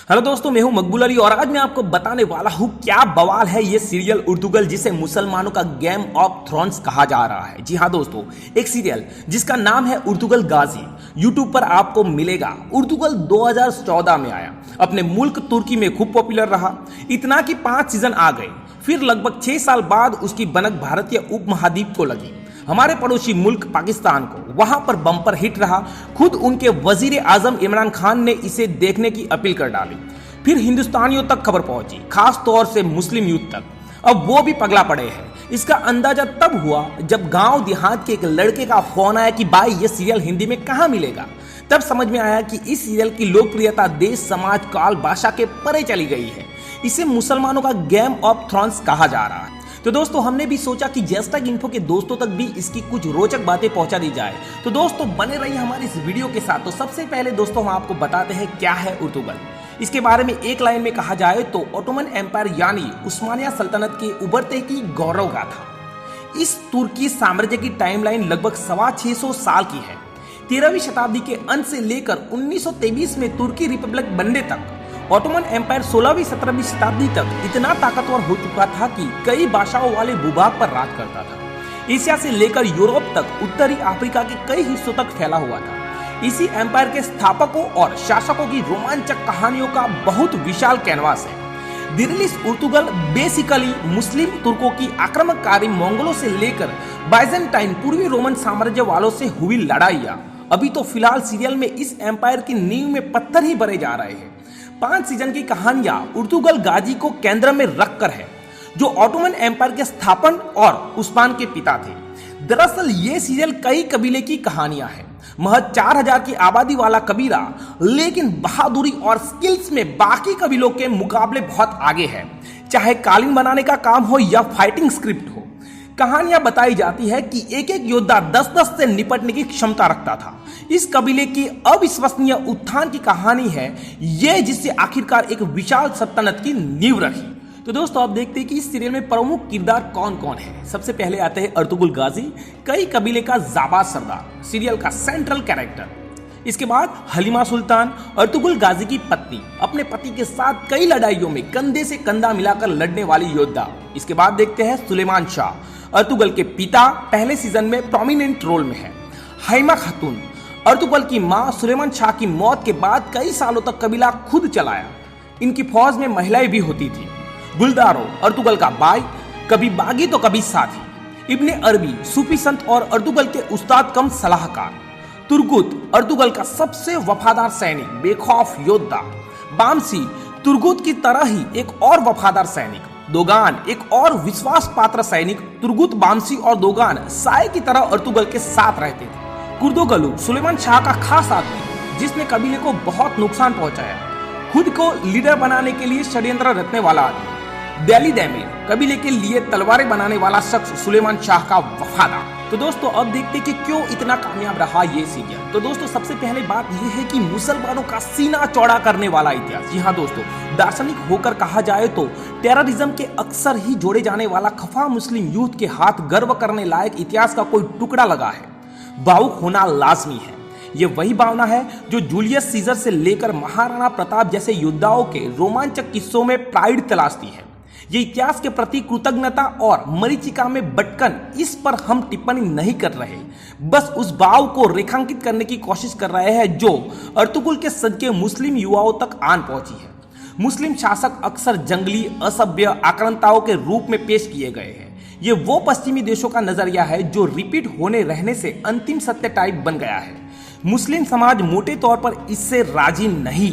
Hello दोस्तों, मैं हूं मकबूल अली और आज मैं आपको बताने वाला हूं क्या बवाल है ये सीरियल उर्दूगल जिसे मुसलमानों का गेम ऑफ थ्रोन्स कहा जा रहा है। जी हां दोस्तों, एक सीरियल जिसका नाम है उर्दूगल गाजी यूट्यूब पर आपको मिलेगा। उर्दूगल 2014 में आया, अपने मुल्क तुर्की में खूब पॉपुलर रहा, इतना कि 5 सीजन आ गए। फिर लगभग 6 साल बाद उसकी बनक भारतीय उपमहाद्वीप को लगी, हमारे पड़ोसी मुल्क पाकिस्तान को। वहां पर बम्पर हिट रहा। खुद उनके वजीर आजम इमरान खान ने इसे देखने की अपील कर डाली। फिर हिंदुस्तानियों तक खबर पहुंची, खास तौर से मुस्लिम यूथ तक। अब वो भी पगला पड़े हैं। इसका अंदाजा तब हुआ जब गांव देहात के एक लड़के का फोन आया कि भाई ये सीरियल हिंदी में कहां मिलेगा। तब समझ में आया कि इस सीरियल की लोकप्रियता देश, समाज, काल, भाषा के परे चली गई है। इसे मुसलमानों का गेम ऑफ थ्रोन्स कहा जा रहा है। तो दोस्तों, हमने भी सोचा कि जैस्टैग इन्फो के दोस्तों तक भी इसकी कुछ रोचक बातें पहुंचा दी जाए। तो दोस्तों, बने रहिए हमारे इस वीडियो के साथ। तो सबसे पहले दोस्तों, हम आपको बताते हैं क्या है उर्दूगल। इसके बारे में एक लाइन में कहा जाए तो ऑटोमन एम्पायर यानी उस्मानिया सल्तनत के उभरते की गौरव गाथा। इस तुर्की साम्राज्य की टाइमलाइन लगभग 625 साल की है। 13वीं शताब्दी के अंत से लेकर 1923 में तुर्की रिपब्लिक बनने तक ऑटोमन एम्पायर 16वीं 17वीं शताब्दी तक इतना ताकतवर हो चुका था कि कई भाषाओं वाले भूभाग पर राज करता था। एशिया से लेकर यूरोप तक, उत्तरी अफ्रीका के कई हिस्सों तक फैला हुआ था। इसी एम्पायर के स्थापकों और शासकों की रोमांचक कहानियों का बहुत विशाल कैनवास है। दिरलिस उर्तुगल बेसिकली मुस्लिम तुर्कों की आक्रामककारी मंगोलों से लेकर बाइजेंटाइन पूर्वी रोमन साम्राज्य वालों से हुई लड़ाइयां। अभी तो फिलहाल सीरियल में इस एम्पायर की नींव में पत्थर ही भरे जा रहे हैं। 5 सीजन की कहानियां उर्तुगल गाजी को केंद्र में रखकर है, जो ऑटोमन एम्पायर के स्थापन और उस्मान के पिता थे। दरअसल ये सीरियल कई कबीले की कहानियां हैं। महज 4000 की आबादी वाला कबीला, लेकिन बहादुरी और स्किल्स में बाकी कबीलों के मुकाबले बहुत आगे है। चाहे कालीन बनाने का काम हो या फाइटिंग स्क्रिप्ट हो, कहानियां बताई जाती है कि एक एक योद्धा 10-10 से निपटने की क्षमता रखता था। इस कबीले की अविश्वसनीय उत्थान की कहानी है ये, जिससे आखिरकार एक विशाल सल्तनत की नींव रखी। तो दोस्तों, आप देखते हैं कि इस सीरियल में प्रमुख किरदार कौन कौन है। सबसे पहले आते हैं अर्तुगरुल गाजी, कई कबीले का जाबाज सरदार, सीरियल का सेंट्रल कैरेक्टर। इसके बाद हलीमा सुल्तान, अर्तुगरुल गाजी की पत्नी, अपने पति के साथ कई लड़ाइयों में कंधे से कंधा मिलाकर लड़ने वाली योद्धा। इसके बाद देखते हैं सुलेमान शाह, अर्तुगरुल के पिता, पहले सीजन में प्रोमिनेंट रोल में है। हाइमा खातून, अर्तुगरुल की मां, सुलेमान शाह की मौत के बाद कई सालों तक कबीला खुद चलाया। इनकी फौज में महिलाएं भी होती थी। गुलदारो, अर्तुगरुल का भाई, कभी बागी तो कभी साथी। इब्ने अरबी, सूफी संत और अर्तुगरुल के उस्ताद कम सलाहकार। तुर्गुत, अर्तुगरुल का सबसे वफादार सैनिक, बेखौफ योद्धा। बामसी, तुर्गुत की तरह ही एक और वफादार सैनिक। दोगान, एक और विश्वास पात्र सैनिक। तुर्गुत, बामसी और दोगान साय की तरह अर्तुगरुल के साथ रहते थे। कुर्दोगलू, सुलेमान शाह का खास आदमी, जिसने कबीले को बहुत नुकसान पहुंचाया, खुद को लीडर बनाने के लिए षड्यंत्र रचने वाला आदमी। दिली दैमिर, कबीले के लिए तलवारें बनाने वाला शख्स, सुलेमान शाह का वफादार। तो दोस्तों, अब देखते हैं कि क्यों इतना कामयाब रहा ये सीरियल। तो दोस्तों, सबसे पहले बात यह है कि मुसलमानों का सीना चौड़ा करने वाला इतिहास। जी हाँ दोस्तों, दार्शनिक होकर कहा जाए तो टेररिज्म के अक्सर ही जोड़े जाने वाला खफा मुस्लिम यूथ के हाथ गर्व करने लायक इतिहास का कोई टुकड़ा लगा है। भावुक होना लाजमी है। ये वही भावना है जो जूलियस सीजर से लेकर महाराणा प्रताप जैसे योद्धाओं के रोमांचक किस्सों में प्राइड तलाशती है। ये इतिहास के प्रति कृतज्ञता और मरीचिका में बटकन, इस पर हम टिप्पणी नहीं कर रहे, बस उस भाव को रेखांकित करने की कोशिश कर रहे हैं जो अर्तुगरुल के सदके मुस्लिम युवाओं तक आन पहुंची है। मुस्लिम शासक अक्सर जंगली, असभ्य, आक्रांताओं के रूप में पेश किए गए हैं। ये वो पश्चिमी देशों का नजरिया है जो रिपीट होने रहने से अंतिम सत्य टाइप बन गया है। मुस्लिम समाज मोटे तौर पर इससे राजी नहीं।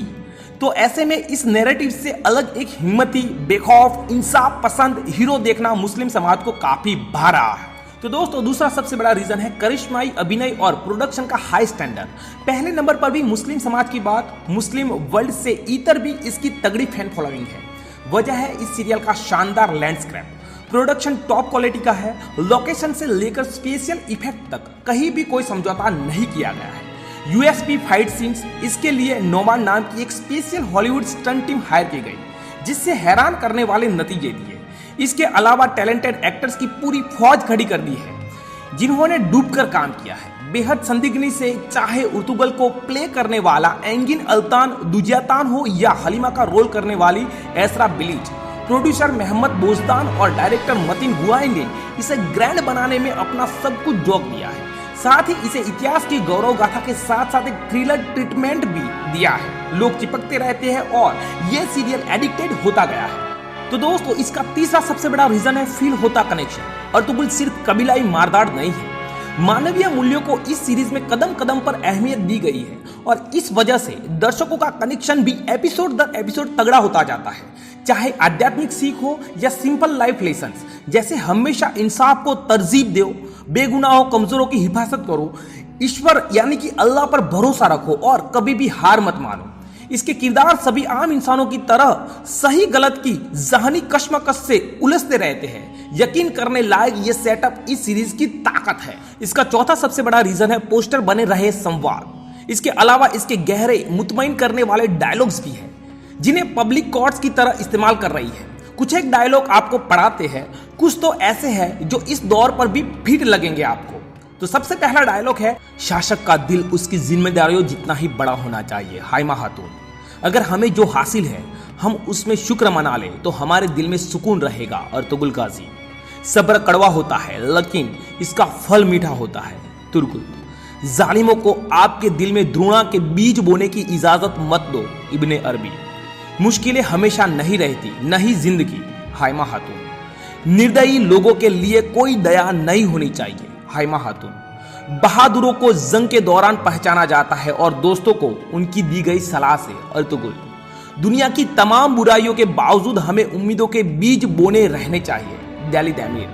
तो ऐसे में इस नैरेटिव से अलग एक हिम्मती, बेखौफ, इंसाफ पसंद हीरो देखना मुस्लिम समाज को काफी भा रहा है। तो दोस्तों, दूसरा सबसे बड़ा रीजन है करिश्माई अभिनय और प्रोडक्शन का हाई स्टैंडर्ड। पहले नंबर पर भी मुस्लिम समाज की बात, मुस्लिम वर्ल्ड से इतर भी इसकी तगड़ी फैन फॉलोइंग है। वजह है इस सीरियल का शानदार लैंडस्केप। प्रोडक्शन टॉप क्वालिटी का है। लोकेशन से लेकर स्पेशल इफेक्ट तक कहीं भी कोई समझौता नहीं किया गया है। यूएसपी फाइट सीन्स, इसके लिए नोमान नाम की एक special Hollywood stunt team hire की गई, जिससे हैरान करने वाले नतीजे दिए। इसके अलावा टैलेंटेड एक्टर्स की पूरी फौज खड़ी कर दी है। जिन्होंने डूबकर काम किया है। बेहद संदिग्ध से चाहे उर्तुगल को प्ले करने वाला एंगिन अल्तान दुजियातान हो या हलीमा का रोल करने वाली एसरा बिलीच, प्रोड्यूसर मोहम्मद बोजदान और डायरेक्टर मतीन गुआई ने इसे ग्रैंड बनाने में अपना सब कुछ झोंक दिया है। साथ ही इसे इतिहास की गौरव गाथा के साथ साथ एक थ्रिलर ट्रीटमेंट भी दिया है। लोग चिपकते रहते हैं और ये सीरियल एडिक्टेड होता गया है। तो दोस्तों, इसका तीसरा सबसे बड़ा रीजन है फील होता कनेक्शन। अर्तुगरुल सिर्फ कबीलाई मारदार नहीं है, मानवीय मूल्यों को इस सीरीज में कदम कदम पर अहमियत दी गई है और इस वजह से दर्शकों का कनेक्शन भी एपिसोड दर एपिसोड तगड़ा होता जाता है। चाहे आध्यात्मिक सीख हो या सिंपल लाइफ लेसन्स, जैसे हमेशा इंसाफ को तरजीह दो, बेगुनाहों कमजोरों की हिफाजत करो, ईश्वर यानी कि अल्लाह पर भरोसा रखो और कभी भी हार मत मानो। इसके किरदार सभी आम इंसानों की तरह सही गलत की जहनी कश्मकश से उलझते रहते हैं। यकीन करने लायक ये सेटअप इस सीरीज की ताकत है। इसका चौथा सबसे बड़ा रीजन है पोस्टर बने रहे संवाद। इसके अलावा इसके गहरे मुतमईन करने वाले डायलॉग्स भी हैं, जिन्हें पब्लिक कोर्ट्स की तरह इस्तेमाल कर रही है। कुछ एक डायलॉग आपको पढ़ाते हैं, कुछ तो ऐसे हैं जो इस दौर पर भी फिट लगेंगे आपको। तो सबसे पहला डायलॉग है, शासक का दिल उसकी जिम्मेदारियों जितना ही बड़ा होना चाहिए। हाइमा खातून, अगर हमें जो हासिल है हम उसमें शुक्र मना लें तो हमारे दिल में सुकून रहेगा। अर्तुगरुल गाजी, सब्र कड़वा होता है लेकिन इसका फल मीठा होता है। तुर्गुल, जालिमों को आपके दिल में द्रोणा के बीज बोने की इजाजत मत दो। इब्ने अरबी, मुश्किलें हमेशा नहीं रहती, नहीं जिंदगी। हाइमा खातून, निर्दयी लोगों के लिए कोई दया नहीं होनी चाहिए। हाइमा खातून, बहादुरों को जंग के दौरान पहचाना जाता है और दोस्तों को उनकी दी गई सलाह से। अर्तुगरुल, दुनिया की तमाम बुराइयों के बावजूद हमें उम्मीदों के बीज बोने रहने चाहिए। दियाली दामिर,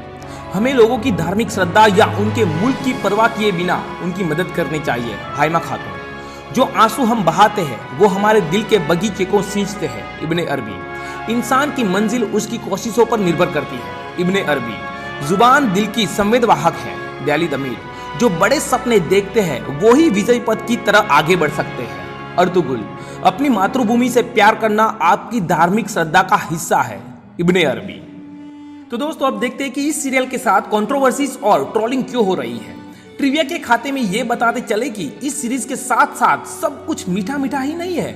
हमें लोगों की धार्मिक श्रद्धा या उनके मुल्क की परवाह किए बिना उनकी मदद करनी चाहिए। हाइमा खातून, जो आंसू हम बहाते हैं वो हमारे दिल के बगीचे को सींचते हैं। इब्ने अरबी, इंसान की मंजिल उसकी कोशिशों पर निर्भर करती है। इब्ने अरबी, जुबान दिल की संवेदवाहक है। दियाली दमीर, जो बड़े सपने देखते हैं वो ही विजय पथ की तरह आगे बढ़ सकते हैं। अर्तुगरुल, अपनी मातृभूमि से प्यार करना आपकी धार्मिक श्रद्धा का हिस्सा है। इब्ने अरबी। तो दोस्तों, अब देखते हैं कि इस सीरियल के साथ कंट्रोवर्सीज और ट्रोलिंग क्यों हो रही है। ट्रिविया के खाते में ये बताते चले कि इस सीरीज के साथ साथ सब कुछ मीठा मीठा ही नहीं है।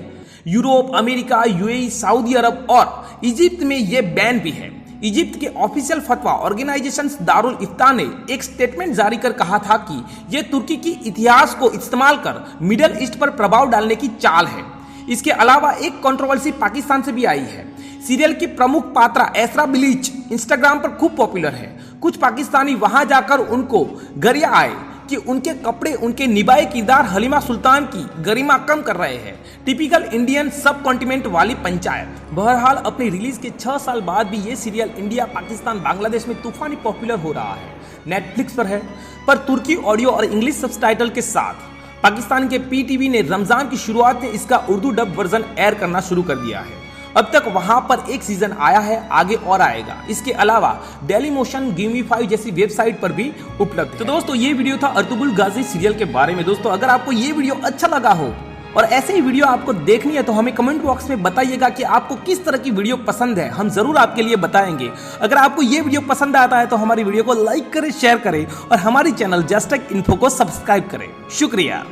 यूरोप, अमेरिका, यूएई, सऊदी अरब और इजिप्ट में ये बैन भी है। इजिप्ट के ऑफिशियल फतवा ऑर्गेनाइजेशन दारुल इफ्ता ने एक स्टेटमेंट जारी कर कहा था कि यह तुर्की की इतिहास को इस्तेमाल कर मिडल ईस्ट पर प्रभाव डालने की चाल है। इसके अलावा एक कंट्रोवर्सी पाकिस्तान से भी आई है। सीरियल की प्रमुख पात्रा एसरा बिलीच इंस्टाग्राम पर खूब पॉपुलर है। कुछ पाकिस्तानी वहां जाकर उनको गरिया आए कि उनके कपड़े उनके निभाए किरदार हलीमा सुल्तान की गरिमा कम कर रहे हैं। टिपिकल इंडियन सब कॉन्टिनेंट वाली पंचायत। बहरहाल, अपनी रिलीज के 6 साल बाद भी ये सीरियल इंडिया, पाकिस्तान, बांग्लादेश में तूफानी पॉपुलर हो रहा है। नेटफ्लिक्स पर है, पर तुर्की ऑडियो और इंग्लिश सबटाइटल के साथ। पाकिस्तान के पीटीवी ने रमजान की शुरुआत में इसका उर्दू डब वर्जन एयर करना शुरू कर दिया है। अब तक वहां पर एक सीजन आया है, आगे और आएगा। इसके अलावा डेली मोशन, गेमिफाई जैसी वेबसाइट पर भी उपलब्ध है। तो दोस्तों, ये वीडियो था अर्तुगरुल गाजी सीरियल के बारे में। दोस्तों, अगर आपको ये वीडियो अच्छा लगा हो और ऐसे ही वीडियो आपको देखनी है तो हमें कमेंट बॉक्स में बताइएगा कि आपको किस तरह की वीडियो पसंद है। हम जरूर आपके लिए बताएंगे। अगर आपको ये वीडियो पसंद आता है तो हमारी वीडियो को लाइक करें, शेयर करें और हमारी चैनल जस्ट टेक इन्फो को सब्सक्राइब करें। शुक्रिया।